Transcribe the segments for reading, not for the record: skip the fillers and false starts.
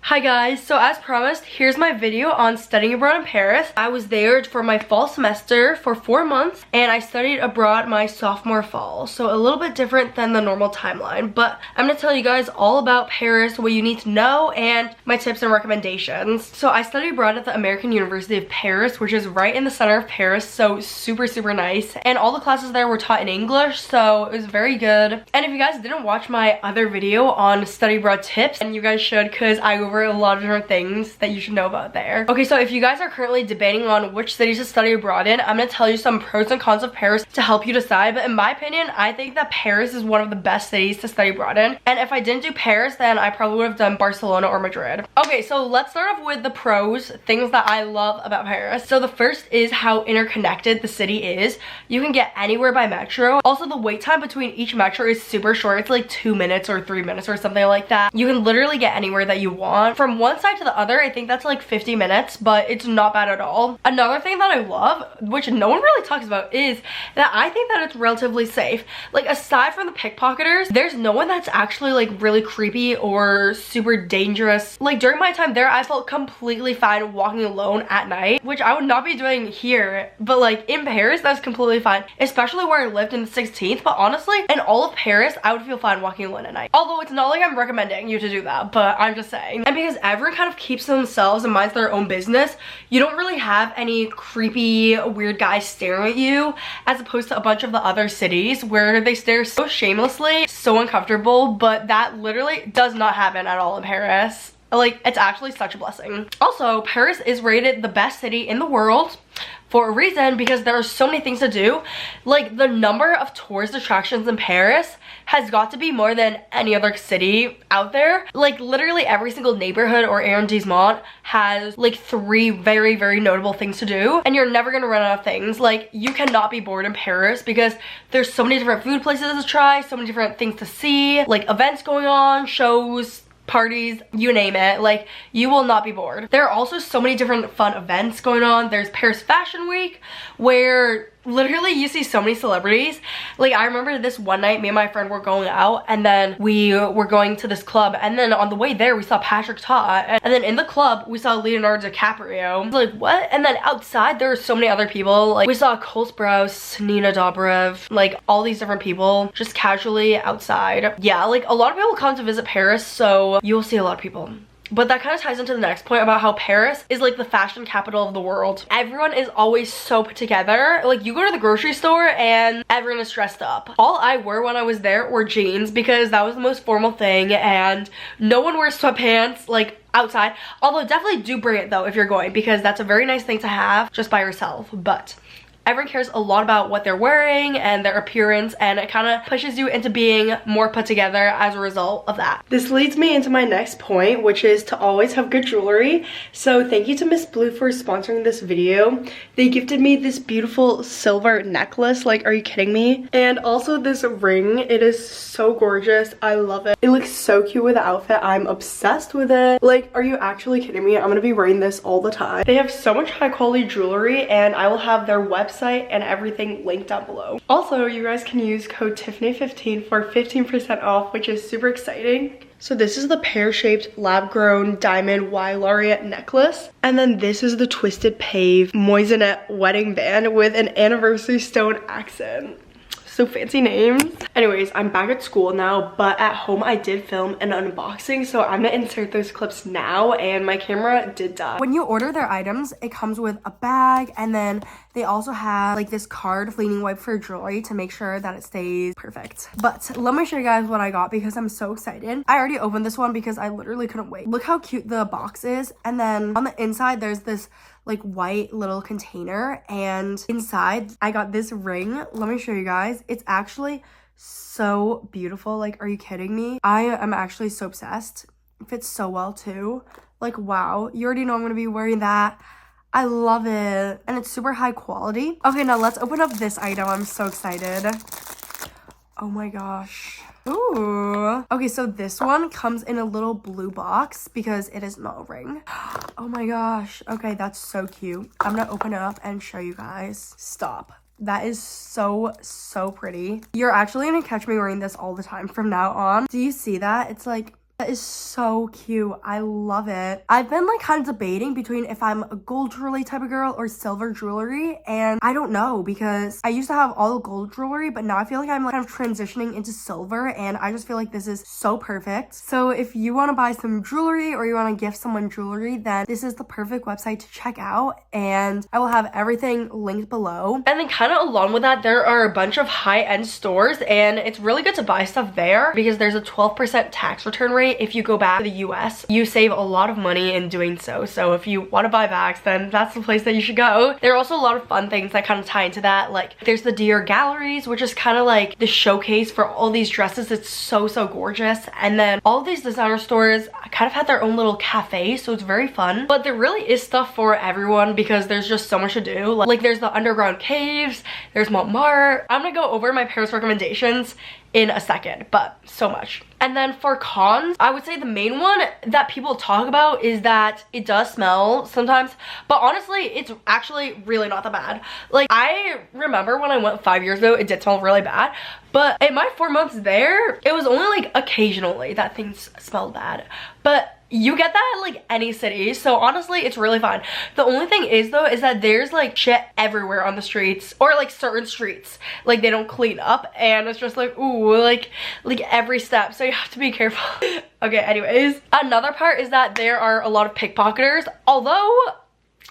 Hi guys, so as promised, here's my video on studying abroad in Paris. I was there for my fall semester for 4 months and I studied abroad my sophomore fall. So a little bit different than the normal timeline, but I'm gonna tell you guys all about Paris, what you need to know, and my tips and recommendations. So I studied abroad at the American University of Paris, which is right in the center of Paris, so super nice. And all the classes there were taught in English, so it was very good. And if you guys didn't watch my other video on study abroad tips, and you guys should, because I go over a lot of different things that you should know about there. Okay, so if you guys are currently debating on which cities to study abroad in, I'm gonna tell you some pros and cons of Paris to help you decide. But in my opinion, I think that Paris is one of the best cities to study abroad in. And if I didn't do Paris, then I probably would have done Barcelona or Madrid. Okay, so let's start off with the pros, things that I love about Paris. So the first is how interconnected the city is. You can get anywhere by metro. Also, the wait time between each metro is super short. It's like 2 minutes or 3 minutes or something like that. You can literally get anywhere that you want. From one side to the other, I think that's like 50 minutes, but it's not bad at all. Another thing that I love, which no one really talks about, is that I think that it's relatively safe. Like, aside from the pickpocketers, there's no one that's actually like really creepy or super dangerous. Like, during my time there, I felt completely fine walking alone at night, which I would not be doing here, but like in Paris, that's completely fine, especially where I lived in the 16th. But honestly, in all of Paris, I would feel fine walking alone at night. Although it's not like I'm recommending you to do that, but I'm just saying. And because everyone kind of keeps to themselves and minds their own business, you don't really have any creepy, weird guys staring at you, as opposed to a bunch of the other cities where they stare so shamelessly, so uncomfortable. But that literally does not happen at all in Paris. Like, it's actually such a blessing. Also, Paris is rated the best city in the world for a reason, because there are so many things to do. Like, the number of tourist attractions in Paris has got to be more than any other city out there. Like, literally every single neighborhood or arrondissement has like 3 very notable things to do, and you're never gonna run out of things. Like, you cannot be bored in Paris because there's so many different food places to try, so many different things to see, like events going on, shows, parties, you name it. Like, you will not be bored. There are also so many different fun events going on. There's Paris Fashion Week, where literally you see so many celebrities. Like, I remember this one night, me and my friend were going out, and then we were going to this club, and then on the way there we saw Patrick Todd, and then in the club we saw Leonardo DiCaprio. I was like, what? And then outside there were so many other people. Like, we saw Cole Sprouse, Nina Dobrev, like all these different people just casually outside. Yeah, like a lot of people come to visit Paris, so you'll see a lot of people. But that kind of ties into the next point about how Paris is like the fashion capital of the world. Everyone is always so put together. Like, you go to the grocery store and everyone is dressed up. All I wore when I was there were jeans, because that was the most formal thing, and no one wears sweatpants like outside. Although definitely do bring it though if you're going, because that's a very nice thing to have just by yourself. But everyone cares a lot about what they're wearing and their appearance, and it kind of pushes you into being more put together as a result of that. This leads me into my next point, which is to always have good jewelry. So thank you to Miss Blue for sponsoring this video. They gifted me this beautiful silver necklace. Like, are you kidding me? And also this ring. It is so gorgeous. I love it. It looks so cute with the outfit. I'm obsessed with it. Like, are you actually kidding me? I'm gonna be wearing this all the time. They have so much high quality jewelry, and I will have their website and everything linked down below. Also, you guys can use code Tiffany15 for 15% off, which is super exciting. So this is the pear-shaped lab-grown diamond Y Laureate necklace. And then this is the twisted pave moissanite wedding band with an anniversary stone accent. So fancy names. Anyways, I'm back at school now, but at home I did film an unboxing, so I'm gonna insert those clips now, and my camera did die. When you order their items, it comes with a bag, and then they also have like this card, cleaning wipe for jewelry, to make sure that it stays perfect. But let me show you guys what I got, because I'm so excited. I already opened this one because I literally couldn't wait. Look how cute the box is, and then on the inside there's this like white little container, and inside I got this ring. Let me show you guys. It's actually so beautiful. Like, are you kidding me? I am actually so obsessed. It fits so well too. Like, wow, you already know I'm gonna be wearing that. I love it, and it's super high quality. Okay, now let's open up this item. I'm so excited. Oh my gosh. Ooh. Okay, so this one comes in a little blue box because it is not a ring. Oh my gosh. Okay, that's so cute. I'm gonna open it up and show you guys. Stop. That is so pretty. You're actually gonna catch me wearing this all the time from now on. Do you see that? It's like That is so cute. I love it. I've been like kind of debating between if I'm a gold jewelry type of girl or silver jewelry, and I don't know because I used to have all gold jewelry, but now I feel like I'm like kind of transitioning into silver, and I just feel like this is so perfect. So if you want to buy some jewelry or you want to gift someone jewelry, then this is the perfect website to check out, and I will have everything linked below. And then kind of along with that, there are a bunch of high-end stores, and it's really good to buy stuff there because there's a 12% tax return rate if you go back to the US. You save a lot of money in doing so. So if you want to buy bags, then that's the place that you should go. There are also a lot of fun things that kind of tie into that. Like there's the Dior Galleries, which is kind of like the showcase for all these dresses. It's so gorgeous. And then all of these designer stores kind of have their own little cafe, so it's very fun. But there really is stuff for everyone because there's just so much to do. Like there's the underground caves, there's Montmarte. I'm gonna go over my Paris recommendations in a second, but so much. And then for cons, I would say the main one that people talk about is that it does smell sometimes, but honestly, it's actually really not that bad. Like I remember when I went 5 years ago, it did smell really bad, but in my 4 months there, it was only like occasionally that things smelled bad. But you get that at like any city, so honestly it's really fine. The only thing is though is that there's like shit everywhere on the streets, or like certain streets like they don't clean up, and it's just like ooh, like every step, so you have to be careful. Okay, anyways, another part is that there are a lot of pickpocketers, although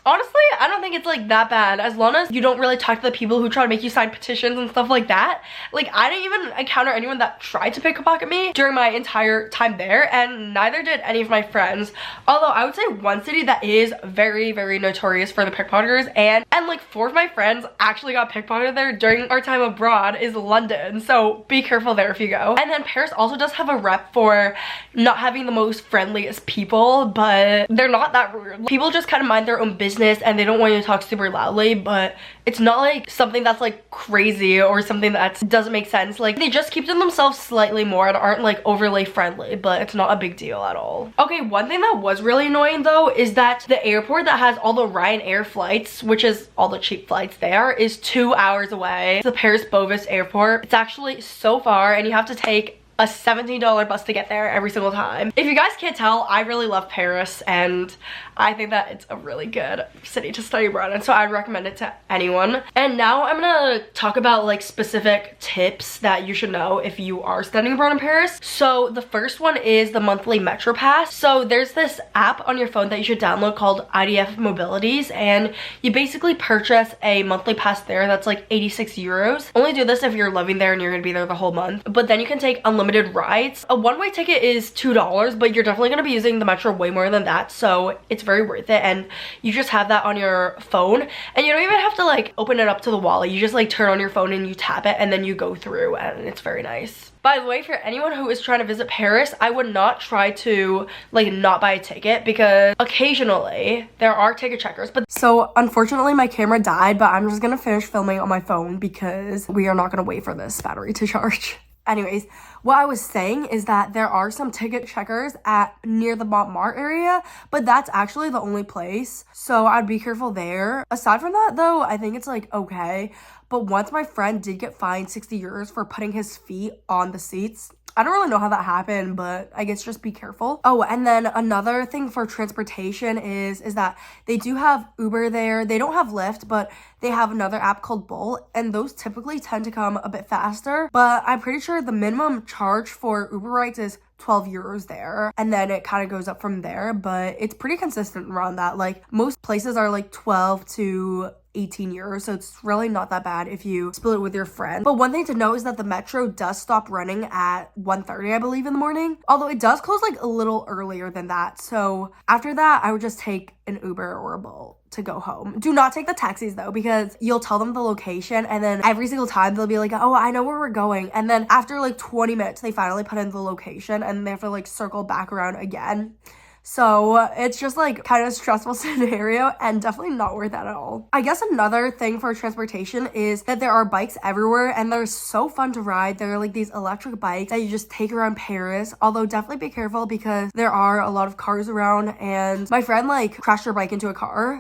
honestly, I don't think it's like that bad as long as you don't really talk to the people who try to make you sign petitions and stuff like that. Like I didn't even encounter anyone that tried to pickpocket me during my entire time there, and neither did any of my friends. Although I would say one city that is very notorious for the pickpocketers, and like 4 of my friends actually got pickpocketed there during our time abroad, is London. So be careful there if you go. And then Paris also does have a rep for not having the most friendliest people, but they're not that rude. People just kind of mind their own business and they don't want you to talk super loudly, but it's not like something that's like crazy or something that doesn't make sense. Like they just keep to themselves slightly more and aren't like overly friendly, but it's not a big deal at all. Okay, one thing that was really annoying though is that the airport that has all the Ryanair flights, which is all the cheap flights there, is 2 hours away. The Paris Bovis airport. It's actually so far, and you have to take a $17 bus to get there every single time. If you guys can't tell, I really love Paris, and I think that it's a really good city to study abroad in, so I'd recommend it to anyone. And now I'm gonna talk about like specific tips that you should know if you are studying abroad in Paris. So the first one is the monthly Metro Pass. So there's this app on your phone that you should download called IDF Mobilities, and you basically purchase a monthly pass there that's like 86 euros. Only do this if you're living there and you're gonna be there the whole month, but then you can take unlimited rides. A one-way ticket is $2, but you're definitely gonna be using the metro way more than that, so it's very worth it. And you just have that on your phone, and you don't even have to like open it up to the wallet. You just like turn on your phone and you tap it, and then you go through, and it's very nice. By the way, for anyone who is trying to visit Paris, I would not try to like not buy a ticket, because occasionally there are ticket checkers. But so unfortunately my camera died, but I'm just gonna finish filming on my phone because we are not gonna wait for this battery to charge. Anyways, what I was saying is that there are some ticket checkers at near the Montmartre area, but that's actually the only place, so I'd be careful there. Aside from that though, I think it's like okay. But once my friend did get fined 60 euros for putting his feet on the seats. I don't really know how that happened, but I guess just be careful. Oh, and then another thing for transportation is that they do have Uber there. They don't have Lyft, but they have another app called Bolt, and those typically tend to come a bit faster. But I'm pretty sure the minimum charge for Uber rides is 12 euros there, and then it kind of goes up from there, but it's pretty consistent around that. Like most places are like 12 to 18 euros, so it's really not that bad if you split it with your friend. But one thing to know is that the metro does stop running at 1:30, I believe, in the morning, although it does close like a little earlier than that. So after that, I would just take an Uber or a Bolt to go home. Do not take the taxis though, because you'll tell them the location, and then every single time they'll be like, oh, I know where we're going, and then after like 20 minutes they finally put in the location and they have to like circle back around again. So it's just like kind of a stressful scenario, and definitely not worth that at all. I guess another thing for transportation is that there are bikes everywhere, and they're so fun to ride. They're like these electric bikes that you just take around Paris, although definitely be careful because there are a lot of cars around, and my friend like crashed her bike into a car.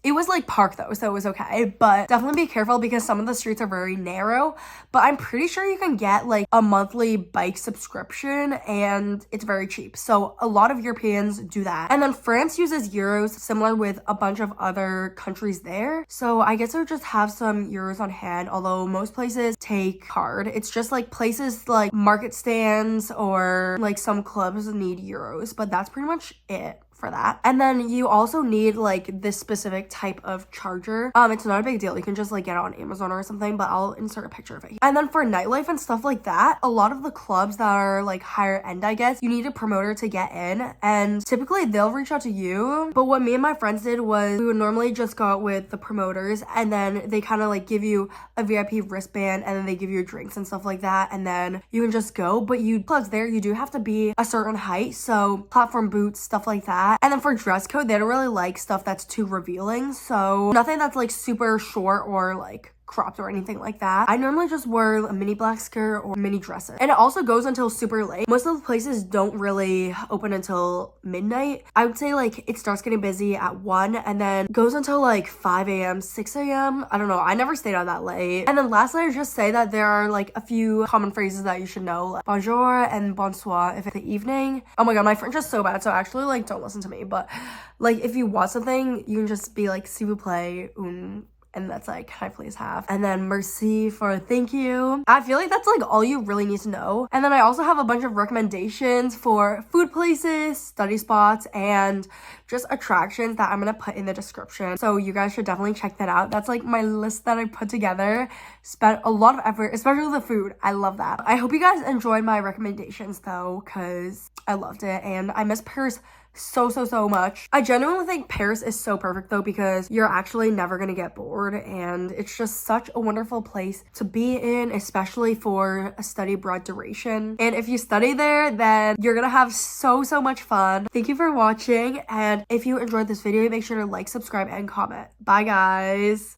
It was like park though, so it was okay, but definitely be careful because some of the streets are very narrow. But I'm pretty sure you can get like a monthly bike subscription and it's very cheap. So a lot of Europeans do that. And then France uses euros, similar with a bunch of other countries there. So I guess I would just have some euros on hand, although most places take card. It's just like places like market stands or like some clubs need euros, but that's pretty much it for that. And then you also need like this specific type of charger. It's not a big deal. You can just like get it on Amazon or something, but I'll insert a picture of it. And then for nightlife and stuff like that, a lot of the clubs that are like higher end, I guess, you need a promoter to get in, and typically they'll reach out to you. But what me and my friends did was we would normally just go out with the promoters, and then they kind of like give you a VIP wristband, and then they give you drinks and stuff like that, and then you can just go. But clubs there, you do have to be a certain height, so platform boots, stuff like that. And then for dress code, they don't really like stuff that's too revealing, so nothing that's like super short or like cropped or anything like that. I normally just wear a mini black skirt or mini dresses, and it also goes until super late. Most of the places don't really open until midnight. I would say like it starts getting busy at 1 and then goes until like 5 a.m 6 a.m. I don't know, I never stayed out that late. And then lastly, I just say that there are like a few common phrases that you should know, like bonjour and bonsoir if it's the evening. Oh my god, my French is so bad, so actually like don't listen to me, but like if you want something, you can just be like s'il vous plaît, and that's like, can I please have? And then merci for thank you. I feel like that's like all you really need to know. And then I also have a bunch of recommendations for food places, study spots, and just attractions that I'm gonna put in the description. So you guys should definitely check that out. That's like my list that I put together. Spent a lot of effort, especially the food. I love that. I hope you guys enjoyed my recommendations though, because I loved it and I miss Paris so much. I genuinely think Paris is so perfect though, because you're actually never gonna get bored, and it's just such a wonderful place to be in, especially for a study abroad duration. And if you study there, then you're gonna have so much fun. Thank you for watching, and if you enjoyed this video, make sure to like, subscribe, and comment. Bye guys.